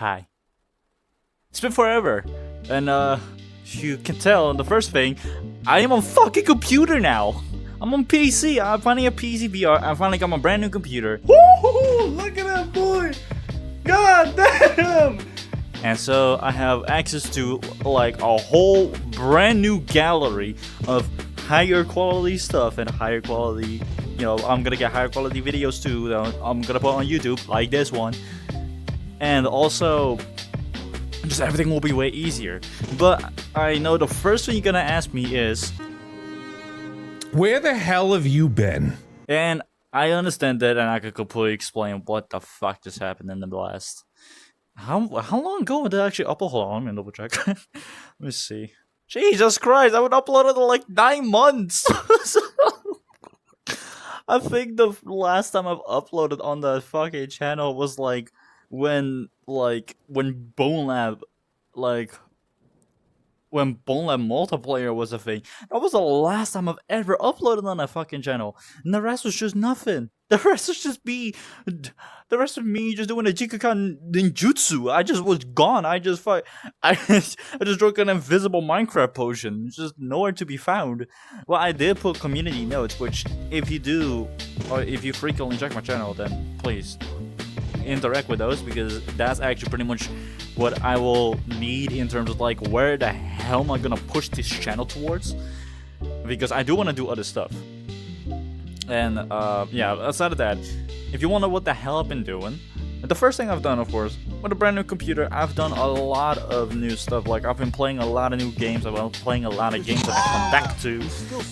Hi. It's been forever, and you can tell the first thing, I am on fucking computer now. I'm on PC. I finally have PCVR. I finally got my brand new computer. Woo! Look at that boy! God damn! And so I have access to like a whole brand new gallery of higher quality stuff and higher quality. You know, I'm gonna get higher quality videos too. That I'm gonna put on YouTube, like this one. And also, just everything will be way easier. But I know the first thing you're gonna ask me is, where the hell have you been? and I understand that, and I could completely explain what the fuck just happened in the last. How long ago did I actually upload? Hold on, I'm gonna double check. Let me see. Jesus Christ, I would upload it in like 9 months. I think the last time I've uploaded on the fucking channel was like when Bone Lab, when Bone Lab multiplayer was a thing. That was the last time I've ever uploaded on that fucking channel. And the rest was just nothing. The rest was just the rest of me just doing a Jikukan ninjutsu. I just was gone. I just drank an invisible Minecraft potion. It's just nowhere to be found. Well, I did put community notes, which if you do, or if you frequently check my channel, then please interact with those, because that's actually pretty much what I will need in terms of like where the hell am I gonna push this channel towards, because I do want to do other stuff. And yeah, aside of that, if you want to know what the hell I've been doing, the first thing I've done, of course, with a brand new computer, I've done a lot of new stuff. Like, I've been playing a lot of new games. I've been playing a lot of games that I come back to,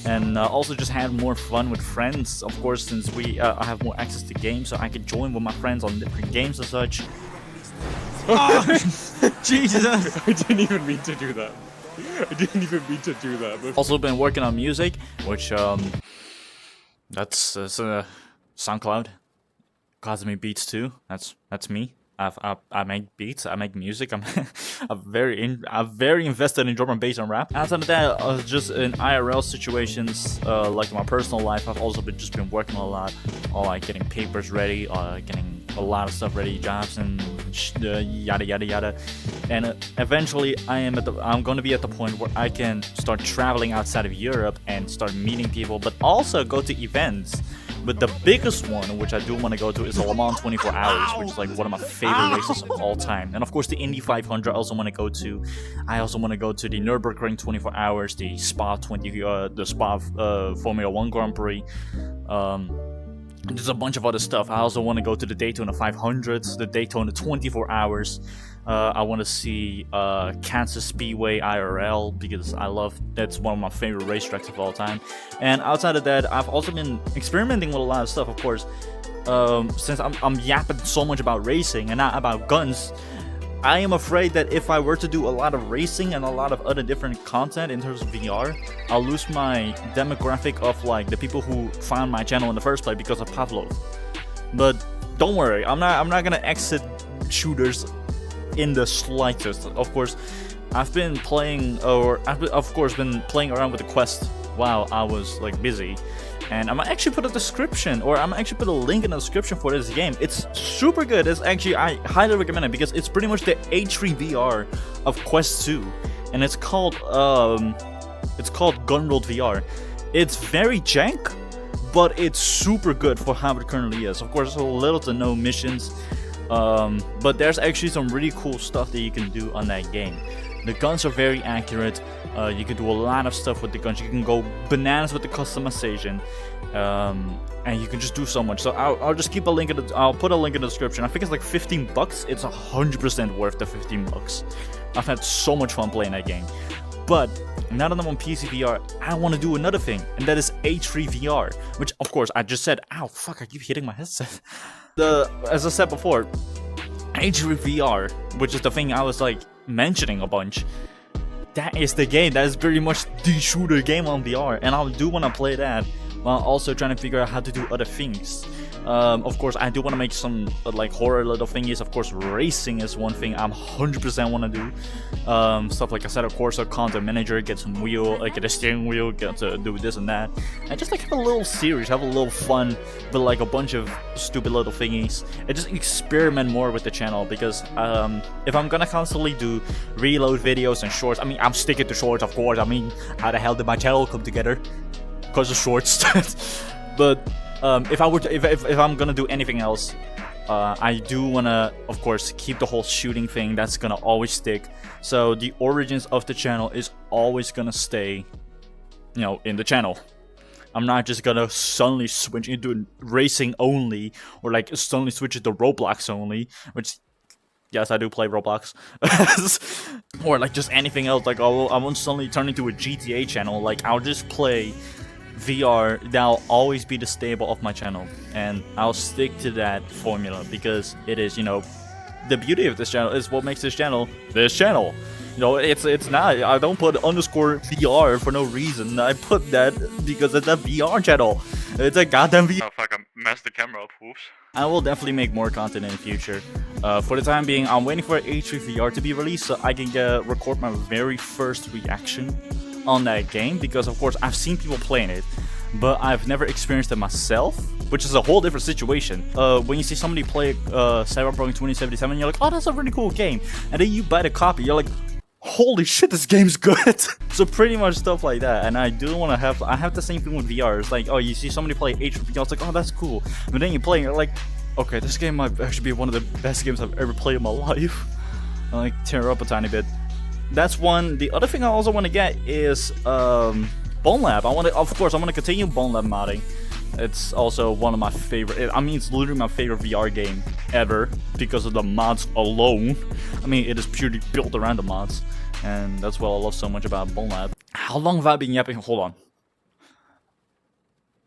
and also just had more fun with friends. Of course, since I have more access to games, so I can join with my friends on different games and such. Oh, Jesus! I didn't even mean to do that. But... Also been working on music, which that's SoundCloud. Cosmic Beats too. That's me. I make beats. I make music. I'm very invested in drum and bass and rap. Outside of that, just in IRL situations, like in my personal life, I've also been working a lot on like getting papers ready, getting a lot of stuff ready, jobs and yada yada yada. And eventually, I'm going to be at the point where I can start traveling outside of Europe and start meeting people, but also go to events. But the biggest one, which I do want to go to, is the Le Mans 24 Hours, which is like one of my favorite races of all time. And of course, the Indy 500 I also want to go to. I also want to go to the Nürburgring 24 Hours, the Spa Formula 1 Grand Prix. There's a bunch of other stuff. I also want to go to the Daytona 500s, the Daytona 24 Hours. I want to see Kansas Speedway IRL, because that's one of my favorite racetracks of all time. And outside of that, I've also been experimenting with a lot of stuff, of course. Since I'm yapping so much about racing and not about guns, I am afraid that if I were to do a lot of racing and a lot of other different content in terms of VR, I'll lose my demographic of like the people who found my channel in the first place because of Pavlov. But don't worry, I'm not gonna exit shooters in the slightest. Of course, I've been playing around with the Quest while I was like busy, and I'm actually put a link in the description for this game. It's super good. It's actually, I highly recommend it, because it's pretty much the H3 VR of Quest 2, and it's called Gunworld VR. It's very jank, but it's super good for how it currently is. Of course, there's little to no missions. But there's actually some really cool stuff that you can do on that game. The guns are very accurate. You can do a lot of stuff with the guns. You can go bananas with the customization, and you can just do so much. So I'll just keep a link I'll put a link in the description. I think it's like $15. It's 100% worth the $15. I've had so much fun playing that game. But now that I'm on PCVR, I want to do another thing, and that is H3 VR, which of course I just said. Ow, fuck! I keep hitting my headset. As I said before, H3 VR, which is the thing I was like mentioning a bunch, that is the game. That is pretty much the shooter game on VR, and I do want to play that while also trying to figure out how to do other things. Of course, I do want to make some like horror little thingies. Of course, racing is one thing I'm 100% want to do. Stuff like I said, of course, a content manager, get some wheel, get a steering wheel, get to do this and that, and just like have a little series, have a little fun with like a bunch of stupid little thingies, and just experiment more with the channel. Because if I'm gonna constantly do reload videos and shorts, I mean, I'm sticking to shorts, of course. I mean, how the hell did my channel come together? Because of shorts. But if I'm gonna do anything else, I do wanna, of course, keep the whole shooting thing. That's gonna always stick. So the origins of the channel is always gonna stay, you know, in the channel. I'm not just gonna suddenly switch into racing only, or like suddenly switch it to Roblox only, which, yes, I do play Roblox. Or like just anything else. Like I won't suddenly turn into a GTA channel. Like I'll just play VR. That'll always be the staple of my channel, and I'll stick to that formula because it is, you know, the beauty of this channel is what makes this channel this channel. You know, it's not, I don't put underscore VR for no reason. I put that because it's a VR channel. It's a goddamn VR. Oh fuck, I messed the camera up, whoops. I will definitely make more content in the future. For the time being, I'm waiting for H3VR to be released so I can record my very first reaction on that game, because of course I've seen people playing it, but I've never experienced it myself, which is a whole different situation. When you see somebody play Cyberpunk 2077, you're like, oh, that's a really cool game, and then you buy the copy, you're like, holy shit, this game's good. So pretty much stuff like that. And I do want to have, I have the same thing with VR. It's like, oh, you see somebody play H3VR, it's like, oh, that's cool, but then you play and you're like, okay, this game might actually be one of the best games I've ever played in my life. I like tear up a tiny bit. That's one. The other thing I also want to get is Bone Lab. I want to, of course, I want to continue Bone Lab modding. It's also one of my favorite. I mean, it's literally my favorite VR game ever because of the mods alone. I mean, it is purely built around the mods, and that's what I love so much about Bone Lab. How long have I been yapping? Hold on.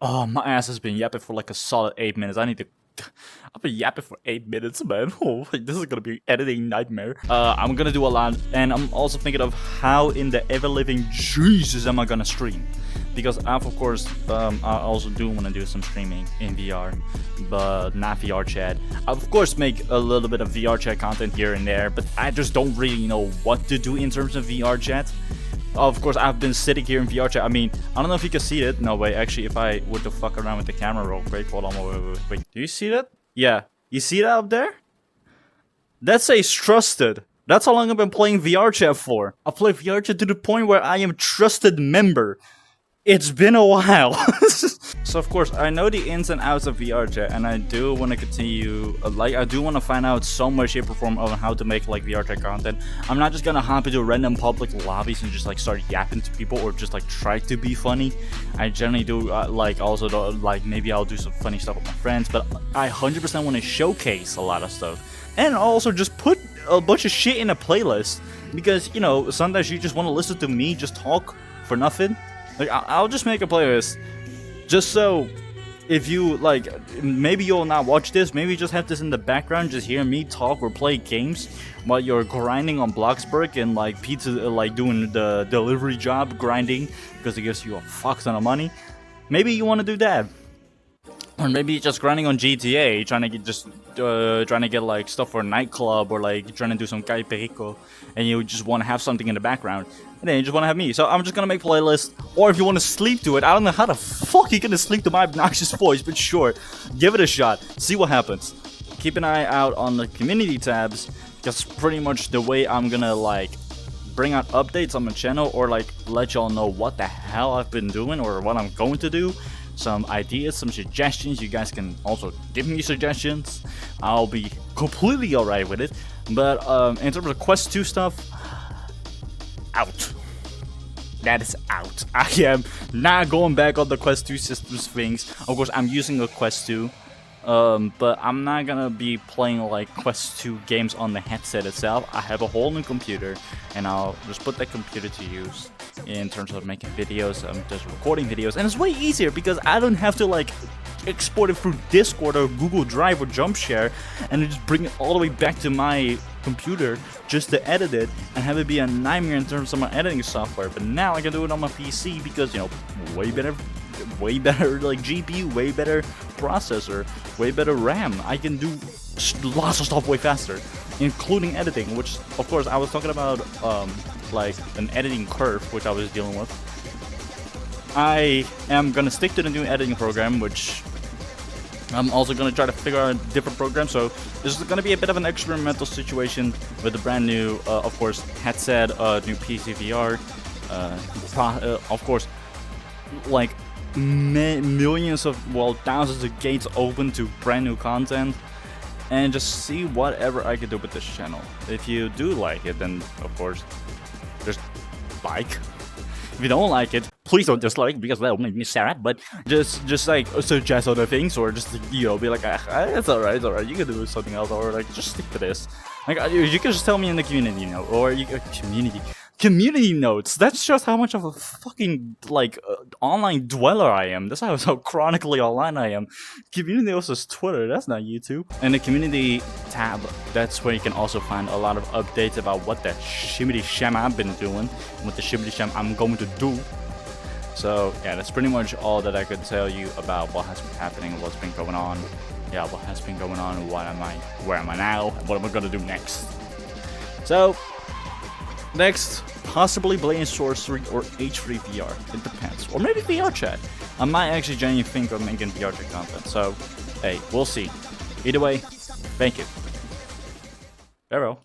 Oh, my ass has been yapping for like a solid 8 minutes. I need to. I've been yapping for 8 minutes, man. Oh, this is gonna be an editing nightmare. I'm gonna do a lot, and I'm also thinking of how in the ever-living Jesus am I gonna stream, because of course, I also do want to do some streaming in VR, but not VR chat. I of course make a little bit of VR chat content here and there, but I just don't really know what to do in terms of VR chat. Of course, I've been sitting here in VR chat. I mean, I don't know if you can see it. No, wait, actually, if I were to fuck around with the camera real quick. Hold on, wait. Do you see that? Yeah. You see that up there? That says trusted. That's how long I've been playing VR chat for. I play VR chat to the point where I am trusted member. It's been a while. So of course, I know the ins and outs of VR chat, and I do want to continue, I do want to find out some way, shape, or form of how to make like VR chat content. I'm not just gonna hop into random public lobbies and just like start yapping to people or just like try to be funny. I generally do like also like maybe I'll do some funny stuff with my friends, but I 100% want to showcase a lot of stuff, and also just put a bunch of shit in a playlist, because you know sometimes you just want to listen to me just talk for nothing. Like I'll just make a playlist just so if you like, maybe you'll not watch this, maybe just have this in the background, just hear me talk or play games while you're grinding on Bloxburg and like pizza, like doing the delivery job grinding because it gives you a fuck ton of money. Maybe you want to do that. Or maybe just grinding on GTA, trying to get trying to get like stuff for a nightclub, or like trying to do some Kai Perico, and you just want to have something in the background, and then you just want to have me. So I'm just gonna make playlists. Or if you want to sleep to it, I don't know how the fuck you're gonna sleep to my obnoxious voice, but sure, give it a shot, see what happens. Keep an eye out on the community tabs, because pretty much the way I'm gonna like bring out updates on my channel, or like let y'all know what the hell I've been doing or what I'm going to do. Some ideas, some suggestions. You guys can also give me suggestions. I'll be completely alright with it. But in terms of Quest 2 stuff, out. That is out. I am not going back on the Quest 2 systems things. Of course, I'm using a Quest 2. But I'm not gonna be playing like Quest 2 games on the headset itself. I have a whole new computer, and I'll just put that computer to use in terms of making videos, just recording videos, and it's way easier because I don't have to like export it through Discord or Google Drive or Jumpshare and then just bring it all the way back to my computer just to edit it and have it be a nightmare in terms of my editing software. But now I can do it on my PC because, you know, way better like GPU, way better processor, way better RAM. I can do lots of stuff way faster, including editing, which of course I was talking about like an editing curve which I was dealing with. I am gonna stick to the new editing program, which I'm also gonna try to figure out a different program. So this is gonna be a bit of an experimental situation with a brand new, of course, headset, new PCVR, of course, like millions of, well, thousands of gates open to brand new content, and just see whatever I can do with this channel. If you do like it, then of course, just like. If you don't like it, please don't dislike, because that'll make me sad. But just like suggest other things, or just, you know, be like, it's alright, you can do something else, or like just stick to this. Like you can just tell me in the community, you know, or you community notes. That's just how much of a fucking like online dweller I am. That's how chronically online I am. Community notes is Twitter. That's not YouTube. And the community tab, that's where you can also find a lot of updates about what the shimmity sham I've been doing, and what the shimmity sham I'm going to do. So yeah, that's pretty much all that I could tell you about what has been happening, what's been going on. Yeah, what has been going on, and where am I now, and what am I gonna do next. So next, possibly Blade Sorcery or H3 VR. It depends. Or maybe VR chat. I might actually genuinely think of making VR chat content. So hey, we'll see. Either way, thank you. Farewell.